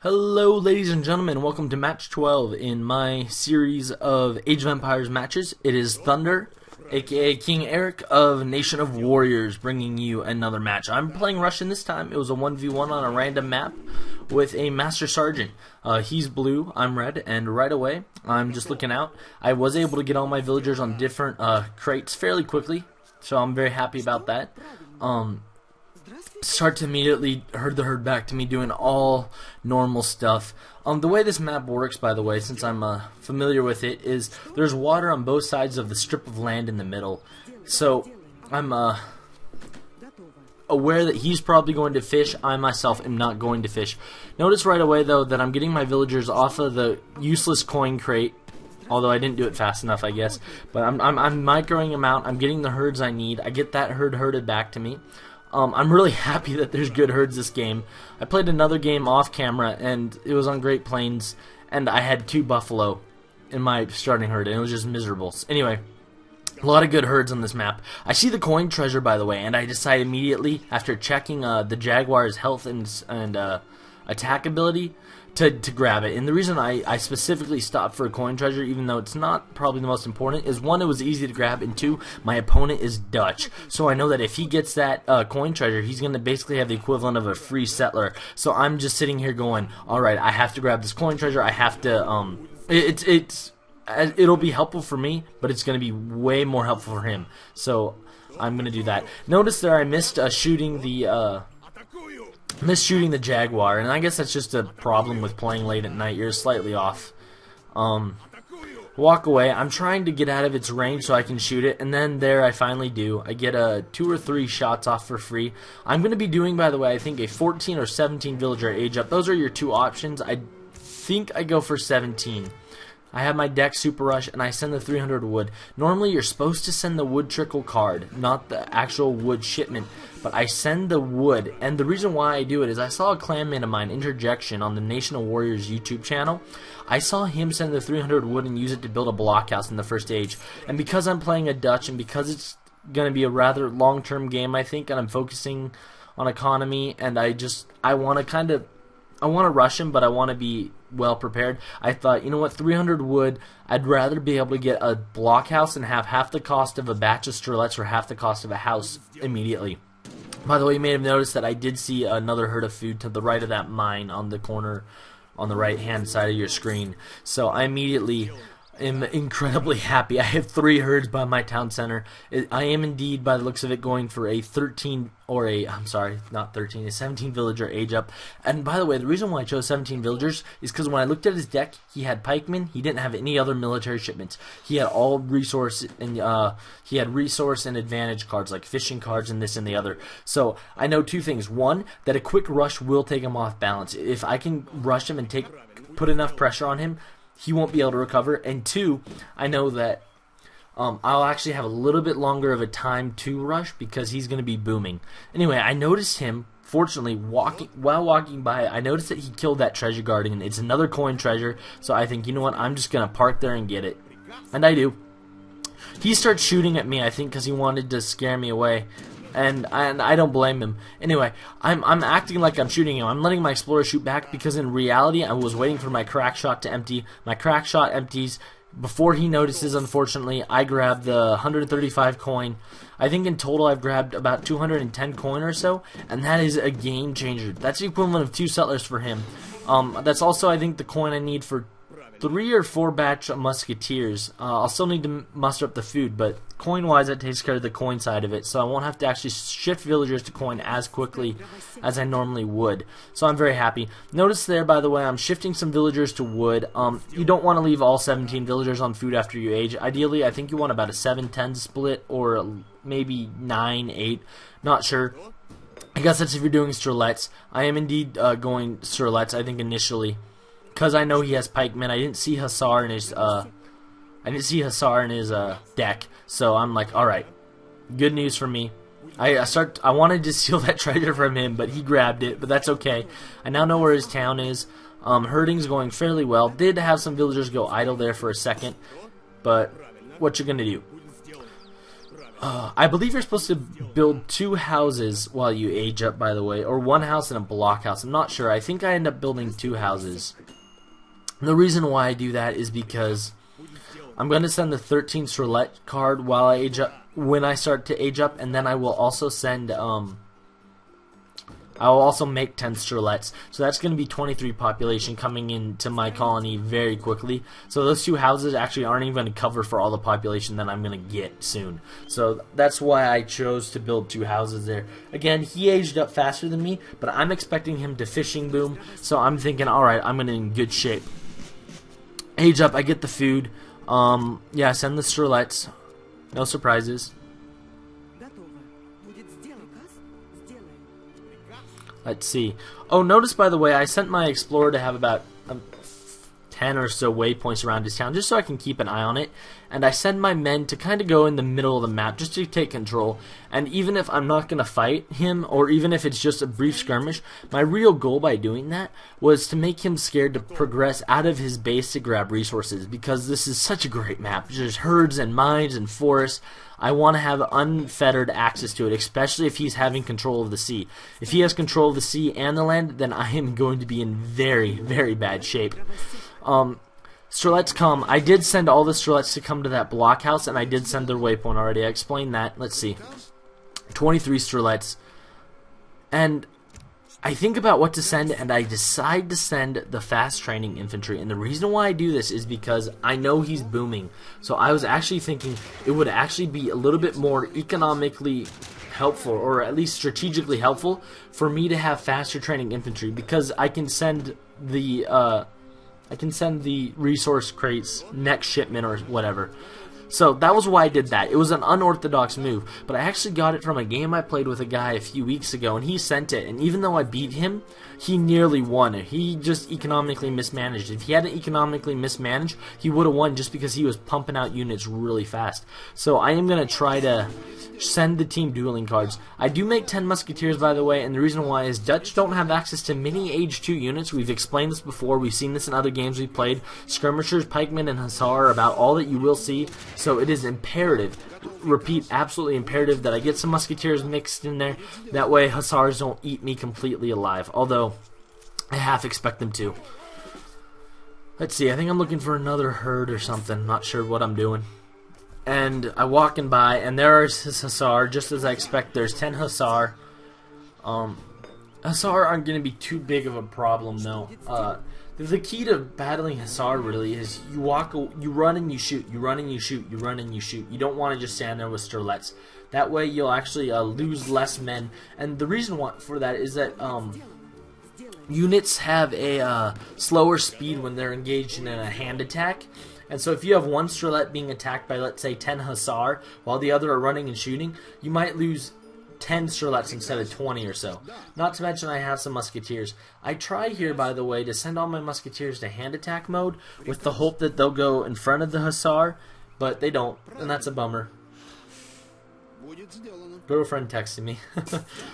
Hello ladies and gentlemen, welcome to match 12 in my series of Age of Empires matches. It is Thunder, aka King Eric of Nation of Warriors, bringing you another match. I'm playing Russian this time. It was a 1v1 on a random map with a Master Sergeant. He's blue, I'm red, and right away, I'm just looking out. I was able to get all my villagers on different crates fairly quickly, so I'm very happy about that. Start to immediately herd the herd back to me doing all normal stuff. The way this map works, by the way, since I'm familiar with it, is there's water on both sides of the strip of land in the middle. So I'm aware that he's probably going to fish. I myself am not going to fish. Notice right away though that I'm getting my villagers off of the useless coin crate. Although I didn't do it fast enough, I guess. But I'm microing them out. I'm getting the herds I need. I get that herd herded back to me. I'm really happy that there's good herds this game. I played another game off camera, and it was on Great Plains, and I had 2 buffalo in my starting herd, and it was just miserable. So anyway, a lot of good herds on this map. I see the coin treasure, by the way, and I decide immediately, after checking the Jaguar's health and attack ability, to grab it. And the reason I specifically stopped for a coin treasure, even though it's not probably the most important, is 1, it was easy to grab, and 2, my opponent is Dutch. So I know that if he gets that coin treasure, he's going to basically have the equivalent of a free settler. So I'm just sitting here going, alright, I have to grab this coin treasure, I have to, it'll be helpful for me, but it's going to be way more helpful for him. So I'm going to do that. Notice there I missed shooting the Jaguar, and I guess that's just a problem with playing late at night. You're slightly off. Walk away. I'm trying to get out of its range so I can shoot it, and then there I finally do. I get 2 or 3 shots off for free. I'm going to be doing, by the way, I think a 14 or 17 villager age up. Those are your 2 options. I think I go for 17. I have my deck Super Rush, and I send the 300 wood. Normally, you're supposed to send the wood trickle card, not the actual wood shipment. But I send the wood, and the reason why I do it is I saw a clanmate of mine, Interjection, on the Nation of Warriors YouTube channel. I saw him send the 300 wood and use it to build a blockhouse in the first age. And because I'm playing a Dutch, and because it's going to be a rather long-term game, I think, and I'm focusing on economy, and I want to rush him, but I want to be well prepared. I thought, you know what, 300 wood, I'd rather be able to get a blockhouse and have half the cost of a batch of sterlets or half the cost of a house immediately. By the way, you may have noticed that I did see another herd of food to the right of that mine on the corner on the right hand side of your screen. So I immediately am incredibly happy. I have 3 herds by my town center. I am indeed, by the looks of it, going for a 13 or a 17 villager age up. And by the way, the reason why I chose 17 villagers is because when I looked at his deck, he had pikemen. He didn't have any other military shipments. He had all resource and advantage cards like fishing cards and this and the other. So I know 2 things. 1, that a quick rush will take him off balance. If I can rush him and put enough pressure on him, he won't be able to recover. And 2, I know that I'll actually have a little bit longer of a time to rush because he's going to be booming. Anyway, I noticed him, fortunately, while walking by, I noticed that he killed that treasure guardian. It's another coin treasure, so I think, you know what, I'm just going to park there and get it. And I do. He starts shooting at me, I think, because he wanted to scare me away. And I don't blame him. Anyway, I'm acting like I'm shooting him. I'm letting my explorer shoot back because in reality I was waiting for my crack shot to empty. My crack shot empties before he notices. Unfortunately, I grabbed the 135 coin. I think in total I've grabbed about 210 coin or so, and that is a game changer. That's the equivalent of 2 settlers for him. That's also, I think, the coin I need for 3 or 4 batch of musketeers. I'll still need to muster up the food, but coin-wise, that takes care of the coin side of it, so I won't have to actually shift villagers to coin as quickly as I normally would. So I'm very happy. Notice there, by the way, I'm shifting some villagers to wood. You don't want to leave all 17 villagers on food after you age. Ideally, I think you want about a 7-10 split, or maybe 9-8. Not sure. I guess that's if you're doing sterlets. I am indeed going sterlets, I think, initially. Because I know he has pikemen. I didn't see Hussar in his deck, so I'm like, all right, good news for me. I wanted to steal that treasure from him, but he grabbed it. But that's okay. I now know where his town is. Herding's going fairly well. Did have some villagers go idle there for a second, but what you gonna do? I believe you're supposed to build 2 houses while you age up, by the way, or 1 house and a blockhouse. I'm not sure. I think I end up building 2 houses. And the reason why I do that is because I'm going to send the 13 Roulette card while I age up, when I start to age up, and then I will also send I will also make 10 Sterlettes. So that's going to be 23 population coming into my colony very quickly. So those 2 houses actually aren't even going to cover for all the population that I'm going to get soon. So that's why I chose to build 2 houses there. Again, he aged up faster than me, but I'm expecting him to fishing boom. So I'm thinking, alright, I'm going to be in good shape. Age up, I get the food. Yeah, send the Sterlettes. No surprises. Let's see. Oh, notice, by the way, I sent my explorer to have about 10 or so waypoints around his town, just so I can keep an eye on it. And I send my men to kind of go in the middle of the map, just to take control. And even if I'm not going to fight him, or even if it's just a brief skirmish, my real goal by doing that was to make him scared to progress out of his base to grab resources, because this is such a great map. There's herds and mines and forests. I want to have unfettered access to it, especially if he's having control of the sea. If he has control of the sea and the land, then I am going to be in very, very bad shape. Sterlettes come. I did send all the Sterlettes to come to that blockhouse, and I did send their waypoint already. I explained that. Let's see. 23 Sterlettes. And I think about what to send, and I decide to send the fast training infantry. And the reason why I do this is because I know he's booming. So I was actually thinking it would actually be a little bit more economically helpful, or at least strategically helpful, for me to have faster training infantry, because I can send the resource crates next shipment or whatever. So that was why I did that. It was an unorthodox move, but I actually got it from a game I played with a guy a few weeks ago, and he sent it, and even though I beat him, he nearly won. He just economically mismanaged. If he hadn't economically mismanaged, he would have won, just because he was pumping out units really fast. So I am going to try to send the team dueling cards. I do make 10 musketeers, by the way, and the reason why is Dutch don't have access to many age 2 units. We've explained this before. We've seen this in other games we've played. Skirmishers, pikemen, and hussar are about all that you will see. So it is imperative, repeat, absolutely imperative, that I get some musketeers mixed in there. That way hussars don't eat me completely alive, although I half expect them to. Let's see, I think I'm looking for another herd or something. Not sure what I'm doing. And I walking by, and there's his hussar, just as I expect. There's 10 hussar. Hussar aren't going to be too big of a problem, though. The key to battling hussar really is you run and you shoot, you run and you shoot, you run and you shoot. You don't want to just stand there with sterlettes. That way you'll actually lose less men. And the reason for that is that units have a slower speed when they're engaged in a hand attack. And so if you have one sterlet being attacked by, let's say, 10 hussar, while the other are running and shooting, you might lose 10 sterlets instead of 20 or so. Not to mention I have some musketeers. I try here, by the way, to send all my musketeers to hand attack mode with the hope that they'll go in front of the hussar, but they don't, and that's a bummer. Girlfriend texted me.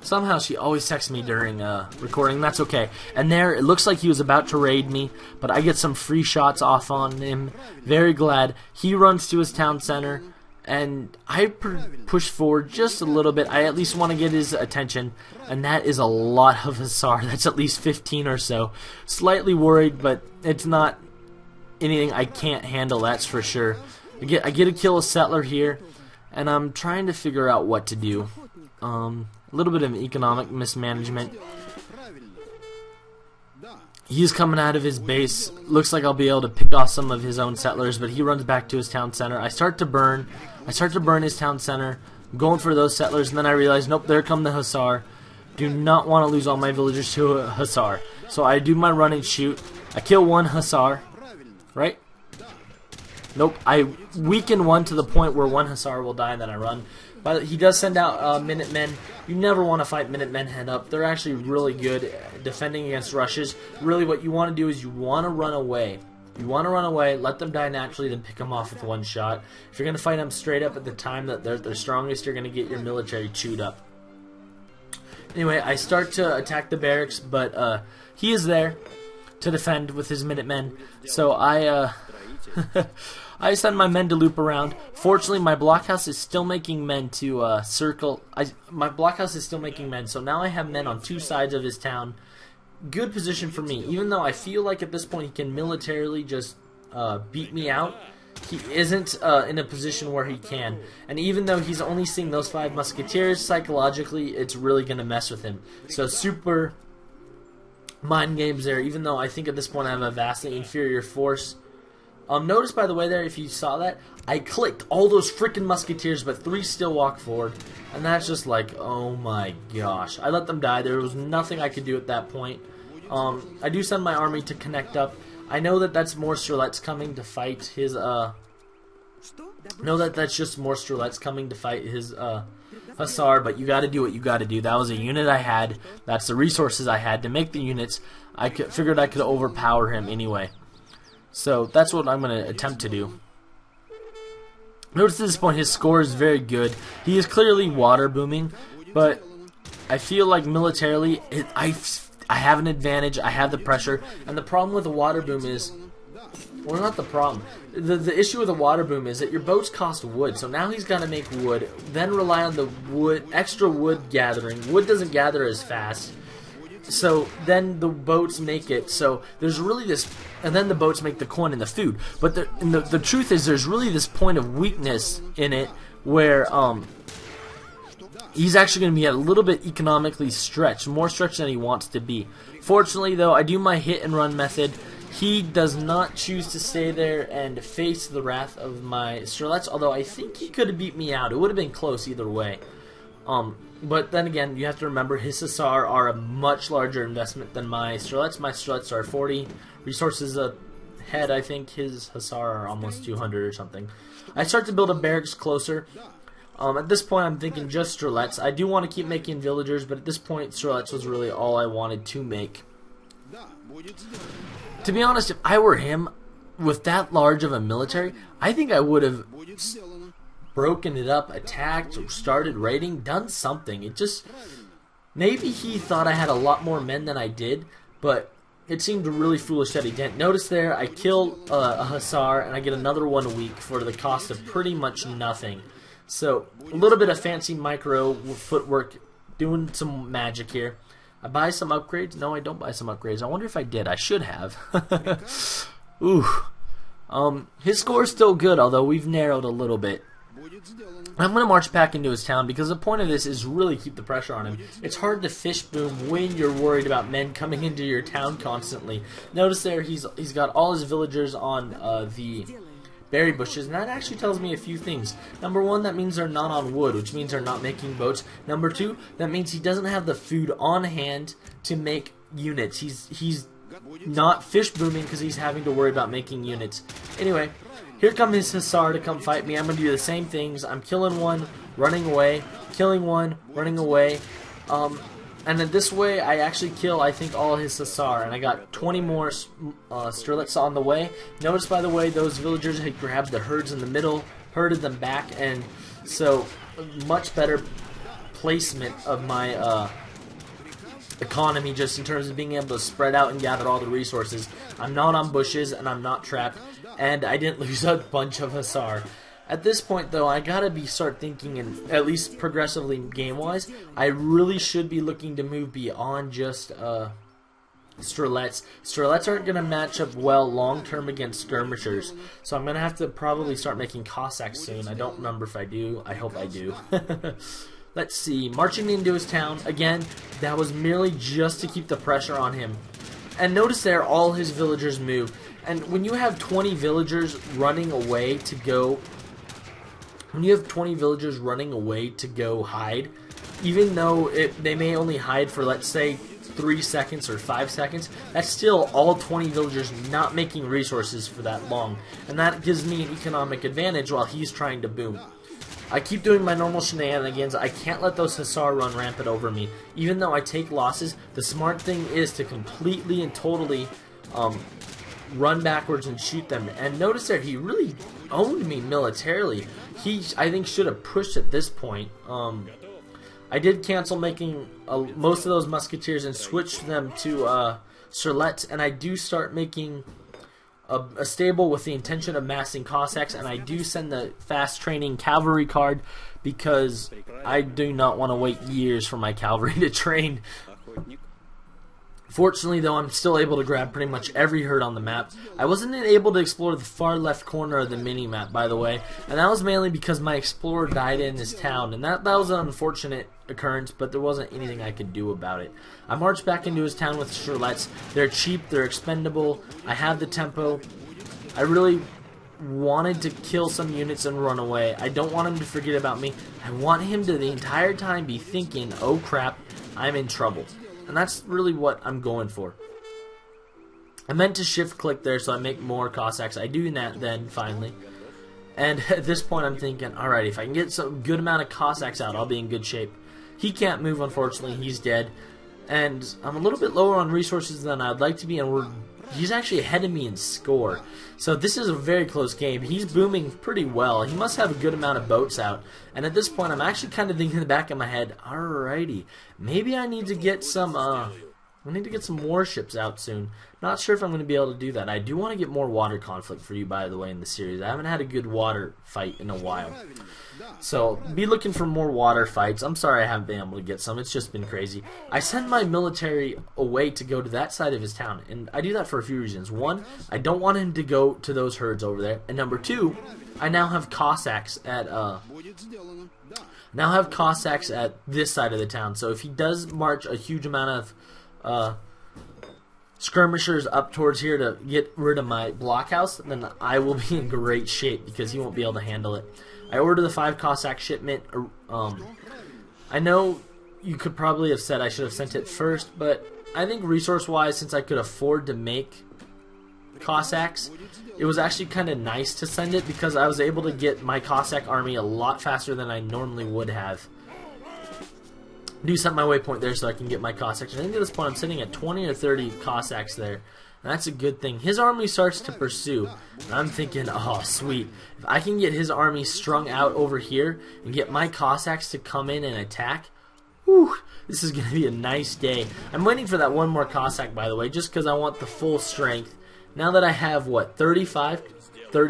Somehow she always texts me during recording. That's okay. And there, it looks like he was about to raid me, but I get some free shots off on him. Very glad. He runs to his town center, and I push forward just a little bit. I at least want to get his attention, and that is a lot of hussar. That's at least 15 or so. Slightly worried, but it's not anything I can't handle, that's for sure. I get to kill a settler here, and I'm trying to figure out what to do. A little bit of economic mismanagement. He's coming out of his base. Looks like I'll be able to pick off some of his own settlers, but he runs back to his town center. I start to burn his town center. I'm going for those settlers, and then I realize, nope, there come the hussar. Do not want to lose all my villagers to a hussar. So I do my run and shoot. I kill one hussar. Right? Nope, I weaken one to the point where one hussar will die, and then I run. But he does send out Minutemen. You never want to fight Minutemen head up. They're actually really good at defending against rushes. Really what you want to do is you want to run away. You want to run away, let them die naturally, then pick them off with one shot. If you're going to fight them straight up at the time that they're strongest, you're going to get your military chewed up. Anyway, I start to attack the barracks, but he is there to defend with his Minutemen. So I I send my men to loop around. Fortunately, my blockhouse is still making men to circle. My blockhouse is still making men, so now I have men on two sides of his town. Good position for me, even though I feel like at this point he can militarily just beat me out. He isn't in a position where he can. And even though he's only seeing those 5 musketeers, psychologically it's really going to mess with him. So super mind games there, even though I think at this point I have a vastly inferior force. Notice, by the way, there, if you saw that, I clicked all those freaking musketeers, but 3 still walk forward. And that's just like, oh my gosh. I let them die. There was nothing I could do at that point. I do send my army to connect up. I know that that's more Strelets coming to fight his, that's just more Strelets coming to fight his, Hussar, but you gotta do what you gotta do. That was a unit I had. That's the resources I had to make the units. Figured I could overpower him anyway. So that's what I'm going to attempt to do. Notice at this point his score is very good. He is clearly water booming, but I feel like militarily I have an advantage. I have the pressure, and the problem with the water boom is, well, not the problem. The issue with the water boom is that your boats cost wood, so now he's got to make wood, then rely on the extra wood gathering. Wood doesn't gather as fast. So then the boats make it. So there's really this, and then the boats make the coin and the food. But the truth is, there's really this point of weakness in it where he's actually going to be a little bit economically stretched, more stretched than he wants to be. Fortunately, though, I do my hit and run method. He does not choose to stay there and face the wrath of my Strelets, although I think he could have beat me out. It would have been close either way. But then again, you have to remember his Hussar are a much larger investment than my Strelets. My Strelets are 40 resources ahead. I think his Hussar are almost 200 or something. I start to build a barracks closer. At this point, I'm thinking just Strelets. I do want to keep making villagers, but at this point, Strelets was really all I wanted to make. To be honest, if I were him, with that large of a military, I think I would have broken it up, attacked, started raiding, done something. It just, maybe he thought I had a lot more men than I did, but it seemed really foolish that he didn't. Notice there, I kill a Hussar, and I get another one a week for the cost of pretty much nothing. So, a little bit of fancy micro footwork, doing some magic here. I buy some upgrades. No, I don't buy some upgrades. I wonder if I did. I should have. Ooh. His score is still good, although we've narrowed a little bit. I'm going to march back into his town because the point of this is really keep the pressure on him. It's hard to fish boom when you're worried about men coming into your town constantly. Notice there he's got all his villagers on the berry bushes, and that actually tells me a few things. Number one, that means they're not on wood, which means they're not making boats. Number two, that means he doesn't have the food on hand to make units. He's not fish booming because he's having to worry about making units. Anyway, here comes his Hussar to come fight me. I'm going to do the same things. I'm killing one, running away, killing one, running away. And then this way, I actually kill, I think, all his Hussar. And I got 20 more Strelets on the way. Notice, by the way, those villagers had grabbed the herds in the middle, herded them back. And so, much better placement of my economy just in terms of being able to spread out and gather all the resources. I'm not on bushes, and I'm not trapped. And I didn't lose a bunch of Hussar. At this point, though, I gotta start thinking, in at least progressively game-wise, I really should be looking to move beyond just Strelets. Strelets aren't gonna match up well long-term against skirmishers, so I'm gonna have to probably start making Cossacks soon. I don't remember if I do. I hope I do. Let's see. Marching into his town again. That was merely just to keep the pressure on him. And notice there, all his villagers move. And when you have 20 villagers running away to go. When you have 20 villagers running away to go hide, even though they may only hide for, let's say, 3 seconds or 5 seconds, that's still all 20 villagers not making resources for that long. And that gives me an economic advantage while he's trying to boom. I keep doing my normal shenanigans. I can't let those Hussar run rampant over me. Even though I take losses, the smart thing is to completely and totally run backwards and shoot them. And notice there, he really owned me militarily. He, I think, should have pushed at this point. I did cancel making most of those musketeers and switched them to Strelets, and I do start making a stable with the intention of massing Cossacks, and I do send the fast training cavalry card because I do not want to wait years for my cavalry to train. Fortunately, though, I'm still able to grab pretty much every herd on the map. I wasn't able to explore the far left corner of the mini-map, by the way, and that was mainly because my explorer died in this town, and that was an unfortunate occurrence, but there wasn't anything I could do about it. I marched back into his town with Sherlettes. They're cheap, they're expendable, I have the tempo. I really wanted to kill some units and run away. I don't want him to forget about me. I want him to the entire time be thinking, oh crap, I'm in trouble. And that's really what I'm going for. I meant to shift click there so I make more Cossacks. I do that then, finally. And at this point I'm thinking, alright, if I can get some good amount of Cossacks out, I'll be in good shape. He can't move, unfortunately. He's dead. And I'm a little bit lower on resources than I'd like to be, and he's actually ahead of me in score. So this is a very close game. He's booming pretty well. He must have a good amount of boats out. And at this point, I'm actually kind of thinking in the back of my head, alrighty, maybe I need to get some, warships out soon. Not sure if I'm going to be able to do that. I do want to get more water conflict for you, by the way, in the series. I haven't had a good water fight in a while. So, be looking for more water fights. I'm sorry I haven't been able to get some. It's just been crazy. I send my military away to go to that side of his town, and I do that for a few reasons. One, I don't want him to go to those herds over there. And number two, I now have Cossacks at this side of the town. So if he does march a huge amount of skirmishers up towards here to get rid of my blockhouse, then I will be in great shape because he won't be able to handle it. I ordered the 5 Cossack shipment. I know you could probably have said I should have sent it first, but I think resource-wise, since I could afford to make Cossacks, it was actually kind of nice to send it because I was able to get my Cossack army a lot faster than I normally would have. I do set my waypoint there so I can get my Cossacks. I think at this point I'm sitting at 20 or 30 Cossacks there. And that's a good thing. His army starts to pursue. And I'm thinking, oh, sweet. If I can get his army strung out over here and get my Cossacks to come in and attack, whew, this is going to be a nice day. I'm waiting for that one more Cossack, by the way, just because I want the full strength. Now that I have, what, 30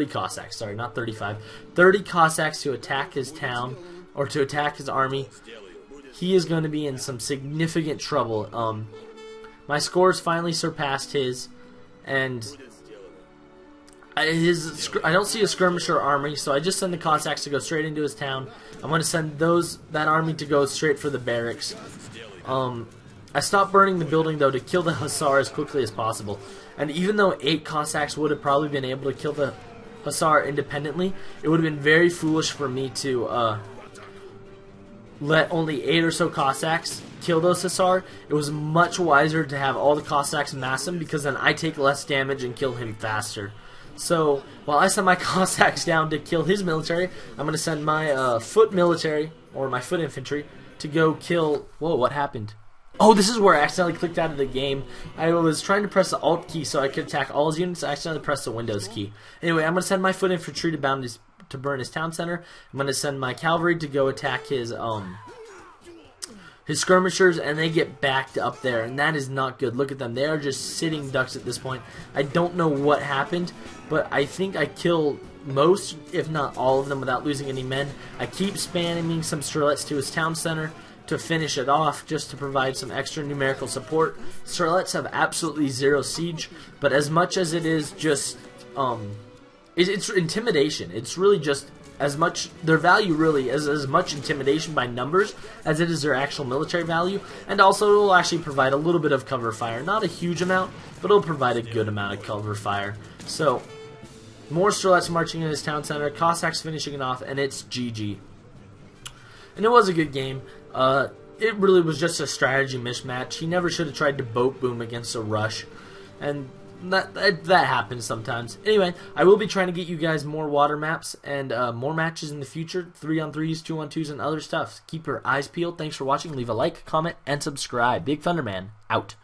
Cossacks, sorry, not 35. 30 Cossacks to attack his town, or to attack his army, he is going to be in some significant trouble. My scores finally surpassed his, and I don't see a skirmisher army, so I just send the Cossacks to go straight into his town. I'm going to send that army to go straight for the barracks. I stopped burning the building, though, to kill the Hussar as quickly as possible. And even though 8 Cossacks would have probably been able to kill the Hussar independently, it would have been very foolish for me to let only 8 or so Cossacks kill those Hussar. It was much wiser to have all the Cossacks mass him, because then I take less damage and kill him faster. So, while I send my Cossacks down to kill his military, I'm going to send my foot military, or my foot infantry, to go kill... Whoa, what happened? Oh, this is where I accidentally clicked out of the game. I was trying to press the Alt key so I could attack all his units. I accidentally pressed the Windows key. Anyway, I'm going to send my foot infantry to burn his town center. I'm going to send my cavalry to go attack his skirmishers, and they get backed up there, and that is not good. Look at them. They are just sitting ducks at this point. I don't know what happened, but I think I killed most, if not all of them, without losing any men. I keep spamming some Strelets to his town center to finish it off, just to provide some extra numerical support. Strelets have absolutely 0 siege, but as much as it is just it's intimidation. It's really just as much, their value really is as much intimidation by numbers as it is their actual military value, and also it will actually provide a little bit of cover fire. Not a huge amount, but it'll provide a good amount of cover fire. So, more Strelets marching in his town center, Cossacks finishing it off, and it's GG. And it was a good game. It really was just a strategy mismatch. He never should have tried to boat boom against a rush, and that happens sometimes. Anyway, I will be trying to get you guys more water maps and more matches in the future, 3-on-3s, 2-on-2s, and other stuff. Keep your eyes peeled. Thanks for watching. Leave a like, comment, and subscribe. Bigthunderman out.